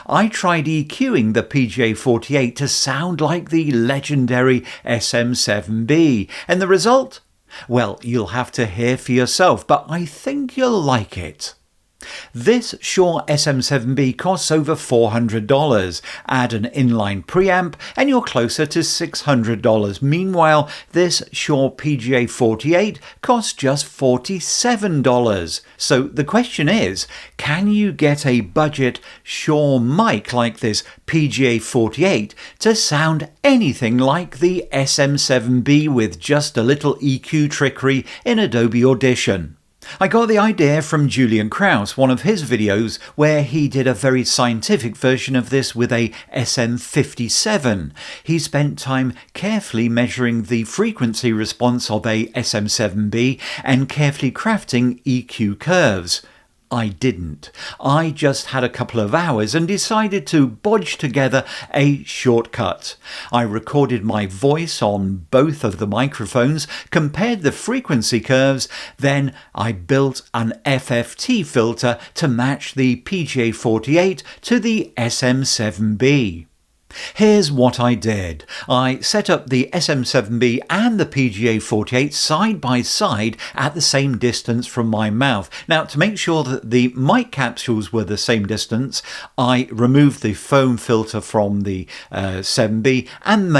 I tried EQing the PGA48 to sound like the legendary SM7B, and the result? Well, you'll have to hear for yourself, but I think you'll like it. This Shure SM7B costs over $400. Add an inline preamp and you're closer to $600. Meanwhile, this Shure PGA48 costs just $47. So the question is, can you get a budget Shure mic like this PGA48 to sound anything like the SM7B with just a little EQ trickery in Adobe Audition? I got the idea from Julian Krause, one of his videos where he did a very scientific version of this with a SM57. He spent time carefully measuring the frequency response of a SM7B and carefully crafting EQ curves. I didn't. I just had a couple of hours and decided to bodge together a shortcut. I recorded my voice on both of the microphones, compared the frequency curves, then I built an FFT filter to match the PGA48 to the SM7B. Here's what I did. I set up the SM7B and the PGA48 side by side at the same distance from my mouth. Now, to make sure that the mic capsules were the same distance, I removed the foam filter from the 7B and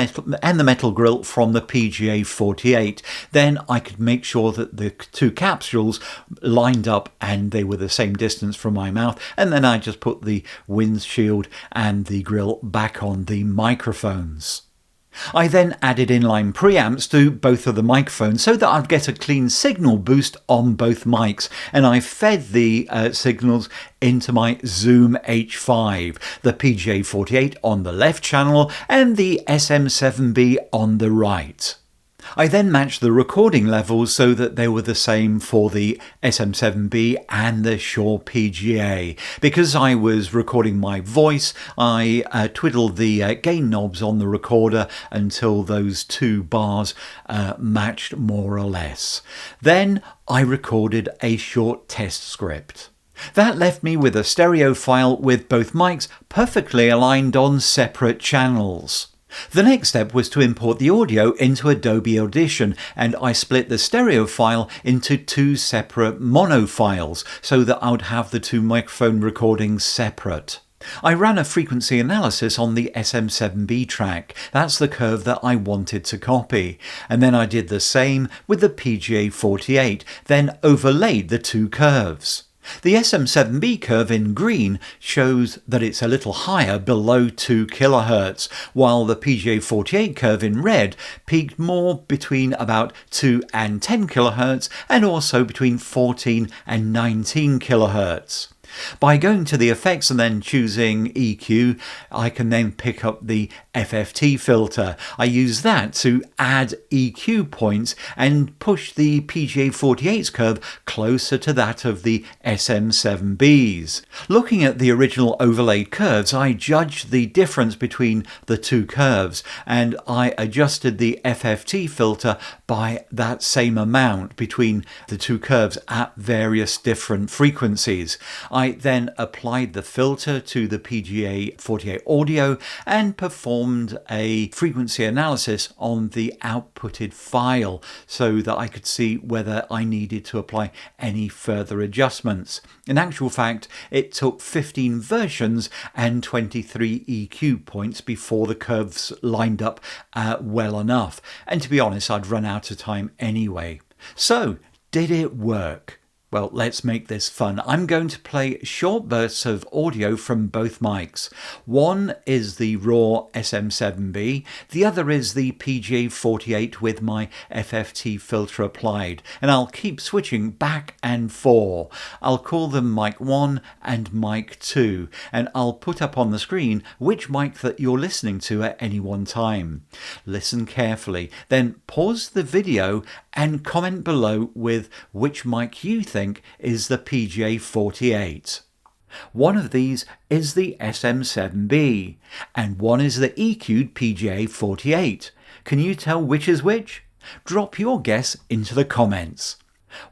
the metal grill from the PGA48. Then I could make sure that the two capsules lined up and they were the same distance from my mouth. And then I just put the windshield and the grill back on the microphones. I then added inline preamps to both of the microphones so that I'd get a clean signal boost on both mics, and I fed the signals into my Zoom H5, the PGA48 on the left channel and the SM7B on the right. I then matched the recording levels so that they were the same for the SM7B and the Shure PGA. Because I was recording my voice, I twiddled the gain knobs on the recorder until those two bars matched more or less. Then I recorded a short test script. That left me with a stereo file with both mics perfectly aligned on separate channels. The next step was to import the audio into Adobe Audition, and I split the stereo file into two separate mono files so that I would have the two microphone recordings separate. I ran a frequency analysis on the SM7B track. That's the curve that I wanted to copy. And then I did the same with the PGA48, then overlaid the two curves. The SM7B curve in green shows that it's a little higher below 2 kHz, while the PGA48 curve in red peaked more between about 2 and 10 kHz and also between 14 and 19 kHz. By going to the effects and then choosing EQ, I can then pick up the FFT filter. I use that to add EQ points and push the PGA48's curve closer to that of the SM7B's. Looking at the original overlaid curves, I judged the difference between the two curves and I adjusted the FFT filter by that same amount between the two curves at various different frequencies. I then applied the filter to the PGA48 audio and performed a frequency analysis on the outputted file so that I could see whether I needed to apply any further adjustments. In actual fact, it took 15 versions and 23 EQ points before the curves lined up well enough. And to be honest, I'd run out of time anyway. So, did it work? Well, let's make this fun. I'm going to play short bursts of audio from both mics. One is the raw SM7B, the other is the PGA48 with my FFT filter applied, and I'll keep switching back and forth. I'll call them mic 1 and mic 2, and I'll put up on the screen which mic that you're listening to at any one time. Listen carefully, then pause the video and comment below with which mic you think is the PGA48. One of these is the SM7B, and one is the EQ'd PGA48. Can you tell which is which? Drop your guess into the comments.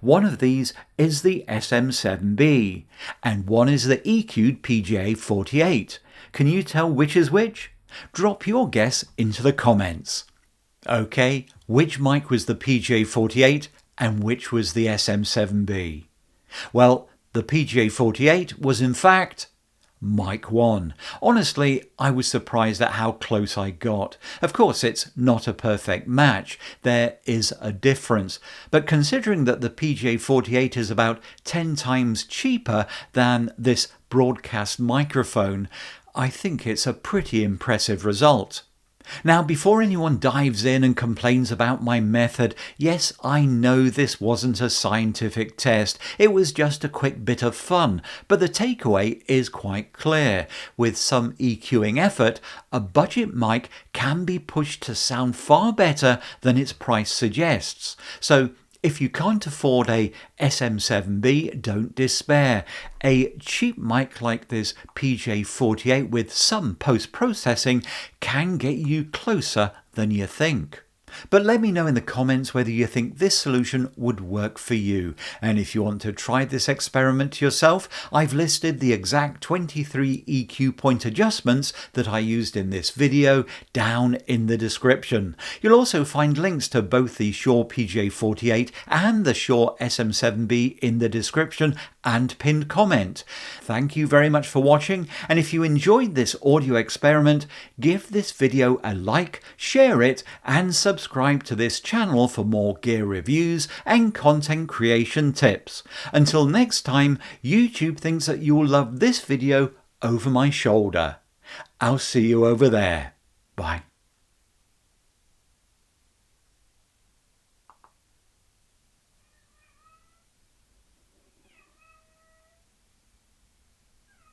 One of these is the SM7B, and one is the EQ'd PGA48. Can you tell which is which? Drop your guess into the comments. Okay, which mic was the PGA48 and which was the SM7B? Well, the PGA48 was in fact mic 1. Honestly, I was surprised at how close I got. Of course, it's not a perfect match. There is a difference. But considering that the PGA48 is about 10 times cheaper than this broadcast microphone, I think it's a pretty impressive result. Now, before anyone dives in and complains about my method, yes, I know this wasn't a scientific test. It was just a quick bit of fun. But the takeaway is quite clear. With some EQing effort, a budget mic can be pushed to sound far better than its price suggests. So, if you can't afford a SM7B, don't despair. A cheap mic like this PGA48 with some post-processing can get you closer than you think. But let me know in the comments whether you think this solution would work for you. And if you want to try this experiment yourself, I've listed the exact 23 EQ point adjustments that I used in this video down in the description. You'll also find links to both the Shure PGA48 and the Shure SM7B in the description and pinned comment. Thank you very much for watching, and if you enjoyed this audio experiment, give this video a like, share it, and subscribe to this channel for more gear reviews and content creation tips. Until next time, YouTube thinks that you'll love this video over my shoulder. I'll see you over there. Bye.